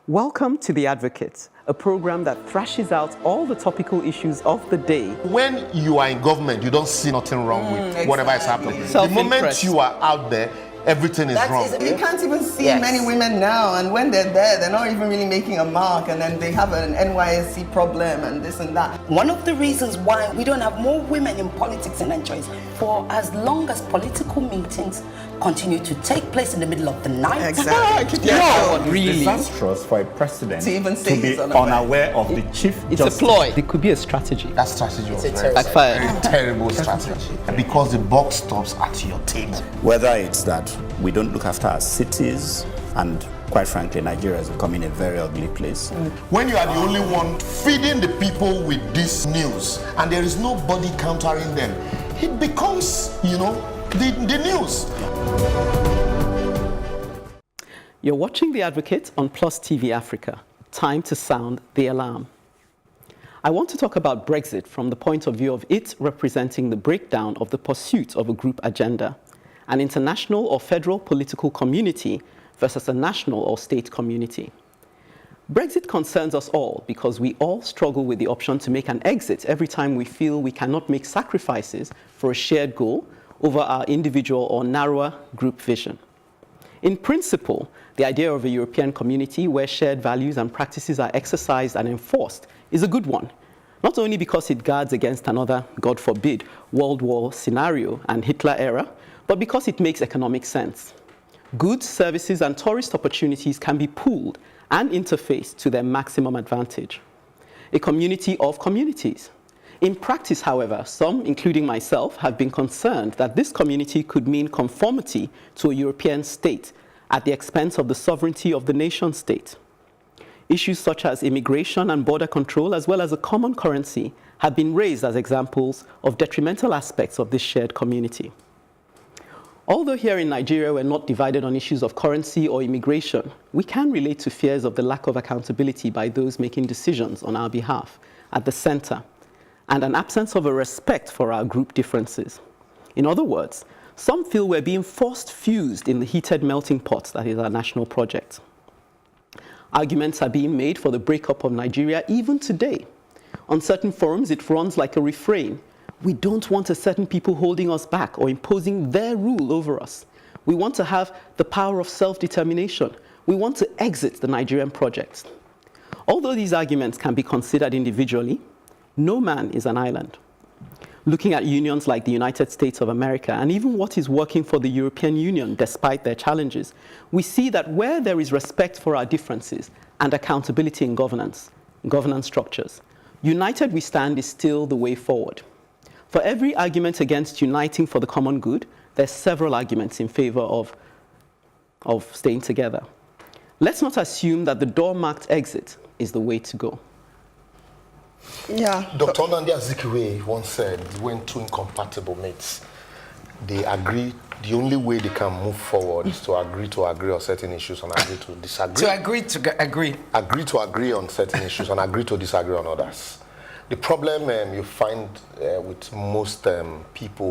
Welcome to The Advocate, a program that thrashes out all the topical issues of the day. When you are in government, you don't see nothing wrong with whatever is happening. The moment you are out there, everything is wrong. You can't even see many women now, and when they're there, they're not even really making a mark, and then they have an NYSC problem and this and that. One of the reasons why we don't have more women in politics in Nigeria is for as long as political meetings continue to take place in the middle of the night. Exactly. It's disastrous for a president to even say to be he's unaware of the chief It's justice. a ploy. It could be a strategy. That strategy was Backfired. very terrible strategy. Because the buck stops at your table. Whether it's that we don't look after our cities, and quite frankly, Nigeria is becoming a very ugly place. When you are the only one feeding the people with this news, and there is nobody countering them, it becomes, the news. You're watching The Advocate on PlusTVAfrica. Time to sound the alarm. I want to talk about Brexit from the point of view of it representing the breakdown of the pursuit of a group agenda, an international or federal political community versus a national or state community. Brexit concerns us all because we all struggle with the option to make an exit every time we feel we cannot make sacrifices for a shared goal over our individual or narrower group vision. In principle, the idea of a European community where shared values and practices are exercised and enforced is a good one, not only because it guards against another, God forbid, World War scenario and Hitler era, but because it makes economic sense. Goods, services, and tourist opportunities can be pooled and interfaced to their maximum advantage. A community of communities. In practice, however, some, including myself, have been concerned that this community could mean conformity to a European state at the expense of the sovereignty of the nation state. Issues such as immigration and border control, as well as a common currency, have been raised as examples of detrimental aspects of this shared community. Although here in Nigeria we're not divided on issues of currency or immigration, we can relate to fears of the lack of accountability by those making decisions on our behalf at the center, and an absence of a respect for our group differences. In other words, some feel we're being forced fused in the heated melting pot that is our national project. Arguments are being made for the breakup of Nigeria even today. On certain forums, it runs like a refrain. We don't want a certain people holding us back or imposing their rule over us. We want to have the power of self-determination. We want to exit the Nigerian project. Although these arguments can be considered individually, no man is an island. Looking at unions like the United States of America and even what is working for the European Union despite their challenges, we see that where there is respect for our differences and accountability in governance structures, united we stand is still the way forward. For every argument against uniting for the common good, there's several arguments in favor of staying together. Let's not assume that the door-marked exit is the way to go. Yeah. Dr. Nnamdi Azikiwe once said, when two incompatible mates, they agree, the only way they can move forward is to agree on certain issues and agree to disagree. Agree Agree to agree on certain issues and agree to disagree on others. The problem you find with most people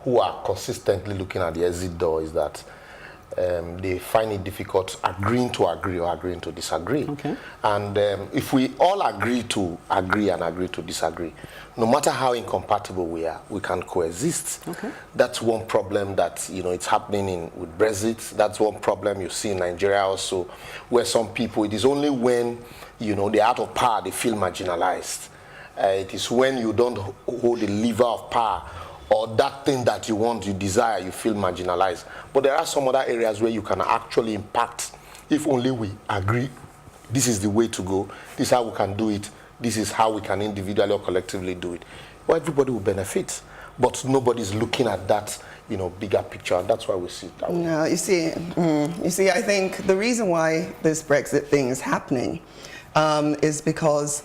who are consistently looking at the exit door is that they find it difficult agreeing to agree or agreeing to disagree. Okay. And if we all agree to agree and agree to disagree, no matter how incompatible we are, we can coexist. Okay. That's one problem that it's happening with Brexit. That's one problem you see in Nigeria also, where some people, it is only when they're out of power they feel marginalized. It is when you don't hold the lever of power or that thing that you want, you desire, you feel marginalized. But there are some other areas where you can actually impact if only we agree. This is the way to go. This is how we can do it. This is how we can individually or collectively do it. Well, everybody will benefit, but nobody's looking at that, bigger picture, and that's why we see it that way. No, you see, I think the reason why this Brexit thing is happening is because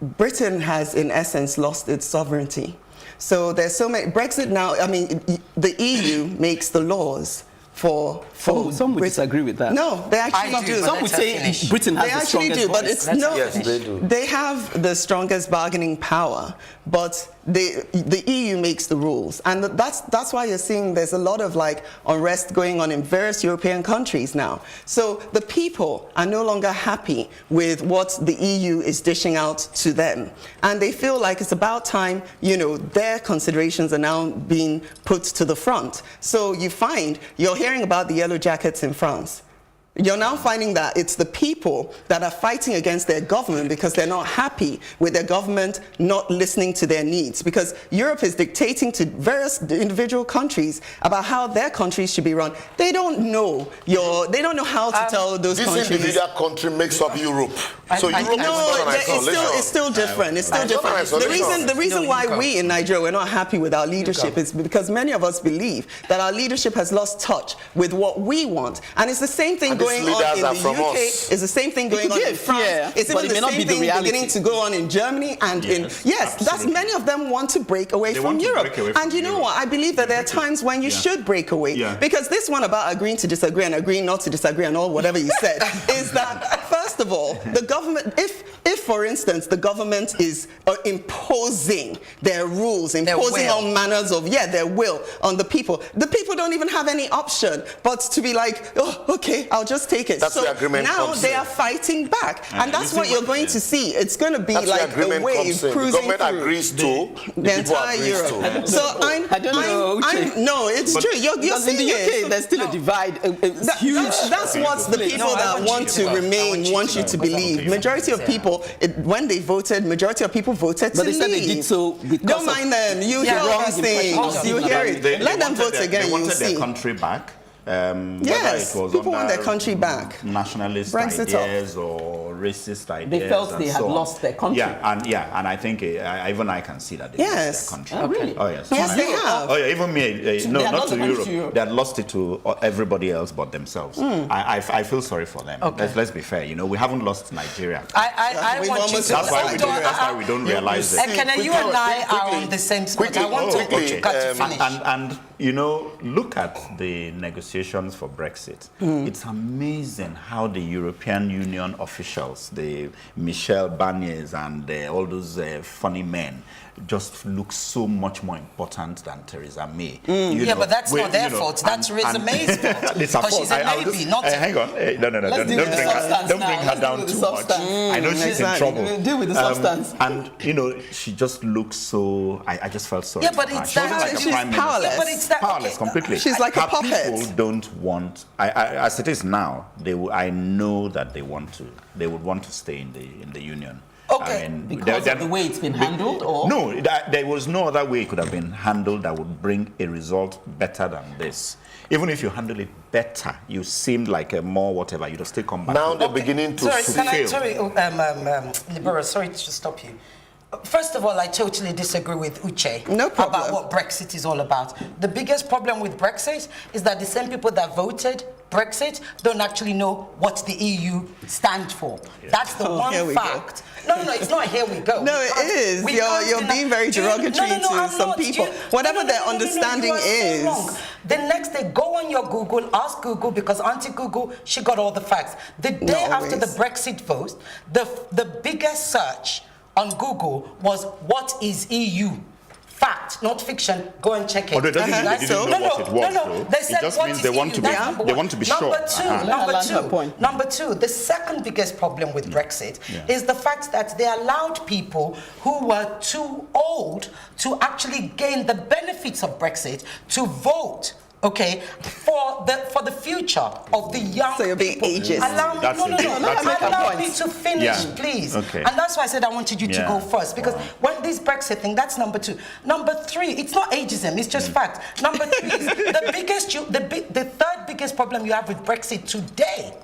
Britain has, in essence, lost its sovereignty. So there's so many Brexit now. I mean, the EU makes the laws for some would disagree with that. No, they actually do. Some would say Britain has the strongest voice. But it's Yes, they do. They have the strongest bargaining power, but the EU makes the rules, and that's why you're seeing there's a lot of like unrest going on in various European countries now. So the people are no longer happy with what the EU is dishing out to them, and they feel like it's about time, you know, their considerations are now being put to the front. So you're hearing about the yellow jackets in France. You're now finding that it's the people that are fighting against their government because they're not happy with their government not listening to their needs. Because Europe is dictating to various individual countries about how their countries should be run. They don't know how to tell those countries. This individual country makes up Europe. So Europe is not an isolation. It's still different. It's still different. The reason why we in Nigeria we're not happy with our leadership is because many of us believe that our leadership has lost touch with what we want, and it's the same thing going on in the UK. It's the same thing going on in France. It's even the same thing beginning to go on in Germany and that's many of them want to break away from Europe. And you know what? I believe that there are times when you should break away because this one about agreeing to disagree and agreeing not to disagree and all whatever you said is that first of all, the government, if for instance the government is imposing their rules, imposing all manners of their will on the people don't even have any option but to be like, oh, okay, I'll just take it. That's so the agreement now they are fighting back, and that's what you're going to see. It's going to be like a wave cruising the government agrees to the entire Europe. So I don't know. No, it's true. You're in seeing the UK, there's still a divide. It's huge. That's what the people that want to remain want you to believe. Majority of people, when they voted, majority of people voted to leave. But they said they did so because don't mind them. You hear all these things. You hear it. Let them vote again. They You'll wanted see. their country back. Yes, it was people want their country back. Nationalist Brexit ideas or racist ideas. They felt they had lost their country. And I think even I can see that they lost their country. Oh, really? Oh yes. Yes, they have. Oh yeah, even me. No, not to Europe. Europe. They had lost it to everybody else but themselves. I feel sorry for them. Okay. Let's be fair. You know, we haven't lost Nigeria. I want you to. That's why we don't realize it. Ekene, you and I are on the same spot. I want to finish. And you know, look at the negotiations for Brexit. It's amazing how the European Union officials, the Michel Barniers and all those funny men, just look so much more important than Theresa May. But that's not their fault. That's Theresa May's fault. Because she's a lady, not a... Hang on. No. Don't bring her down too much. I know she's in trouble. Deal with the substance. And, you know, she just looks so... I just felt sorry for but her. it's She wasn't that... like a she's prime minister. powerless. But it's that... Powerless, completely. She's like a Her puppet. people don't want... as it is now, I know that they would want to stay in the union. Okay. I mean, Because of the way it's been handled, or? No, there was no other way it could have been handled that would bring a result better than this. Even if you handle it better, you seemed like a more whatever, you'd still come back. Now they're beginning to fail. Libera, sorry to stop you. First of all, I totally disagree with Uche about what Brexit is all about. The biggest problem with Brexit is that the same people that voted Brexit don't actually know what the EU stands for. That's the one fact. No, it's not here we go. No, it is. You're being very derogatory to some people. Whatever their understanding is. The next day, go on your Google, ask Google, because Auntie Google, she got all the facts. The day after the Brexit vote, the biggest search on Google was, what is EU? Fact, not fiction. Go and check it. Although it doesn't mean they didn't know what it was, though. They said, it just means they want to be sure. Number two, the second biggest problem with Brexit is the fact that they allowed people who were too old to actually gain the benefits of Brexit to vote. Okay, for the future of the young So you're being ageist. Allow me to finish, please. Okay. And that's why I said I wanted you to go first, because when this Brexit thing, that's number two. Number three, it's not ageism, it's just fact. Number three is the third biggest problem you have with Brexit today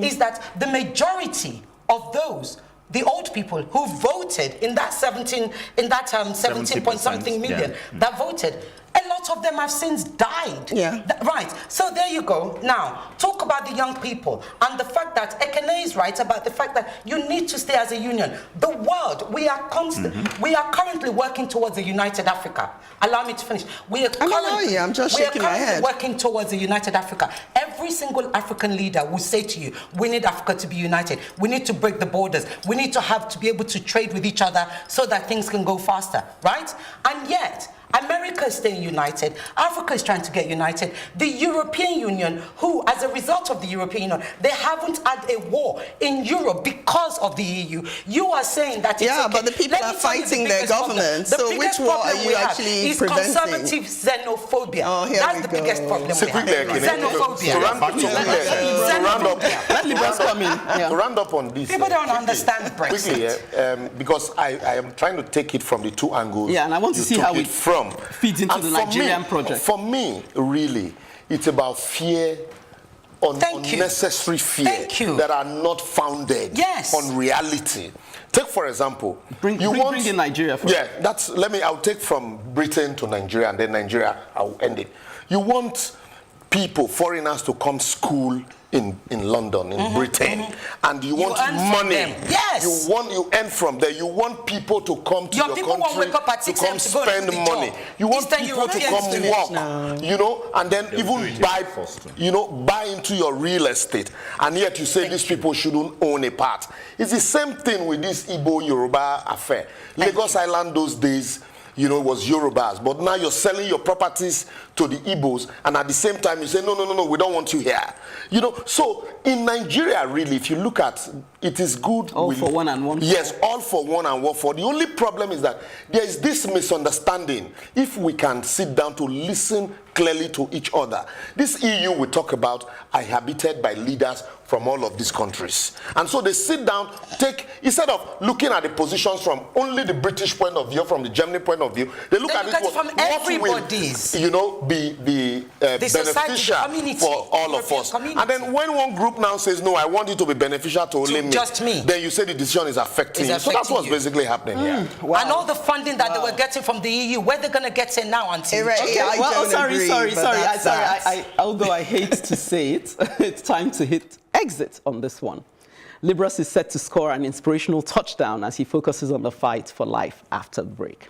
is that the majority of those, the old people who voted in that 17 point something million that voted, a lot lot of them have since died. Yeah. Right. So there you go. Now, talk about the young people and the fact that Ekene is right about the fact that you need to stay as a union. The world, we are currently working towards a united Africa. Allow me to finish. I'm just shaking my head. Working towards a united Africa. Every single African leader will say to you, we need Africa to be united. We need to break the borders. We need to be able to trade with each other so that things can go faster, right? And yet, America is staying united. Africa is trying to get united. The European Union, who, as a result of the European Union, they haven't had a war in Europe because of the EU. You are saying that it's okay. But the people are fighting their government. So which war are you actually preventing? Conservative xenophobia. Oh, That's the biggest problem we have. Xenophobia. To round up on this. People don't understand Brexit. Quickly, because I am trying to take it from the two angles. Yeah, and I want to see how we from feeds into the Nigerian project. For me, really, it's about fear, unnecessary fear that are not founded on reality. Take, for example, bring in Nigeria first. Yeah, I'll take from Britain to Nigeria, and then Nigeria, I'll end it. You want people, foreigners, to come school in London, in Britain, and you want money. Yes. You earn from there. You want people to come to your country won't wake up at 6 to come spend money. You want people to come work, you know, and then even buy into your real estate. And yet you say these people shouldn't own a part. It's the same thing with this Igbo Yoruba affair. Lagos Island those days, you know, it was Yorubas, but now you're selling your properties to the Igbos, and at the same time you say, no, we don't want you here. You know, so in Nigeria, really, if you look at it, is good. All for one and one for. Yes, all for one and one for. The only problem is that there is this misunderstanding. If we can sit down to listen clearly to each other. This EU we talk about are inhabited by leaders from all of these countries. And so they sit down, instead of looking at the positions from only the British point of view, from the German point of view, they look at it from everybody's. You know, be beneficial for all of us. And then when one group now says, no, I want it to be beneficial to only me, just me, then you say the decision is affecting you. So that's what's basically happening here. Wow. And all the funding that they were getting from the EU, where they're going to get it now until... Although I hate to say it, it's time to hit exit on this one. Libras is set to score an inspirational touchdown as he focuses on the fight for life after the break.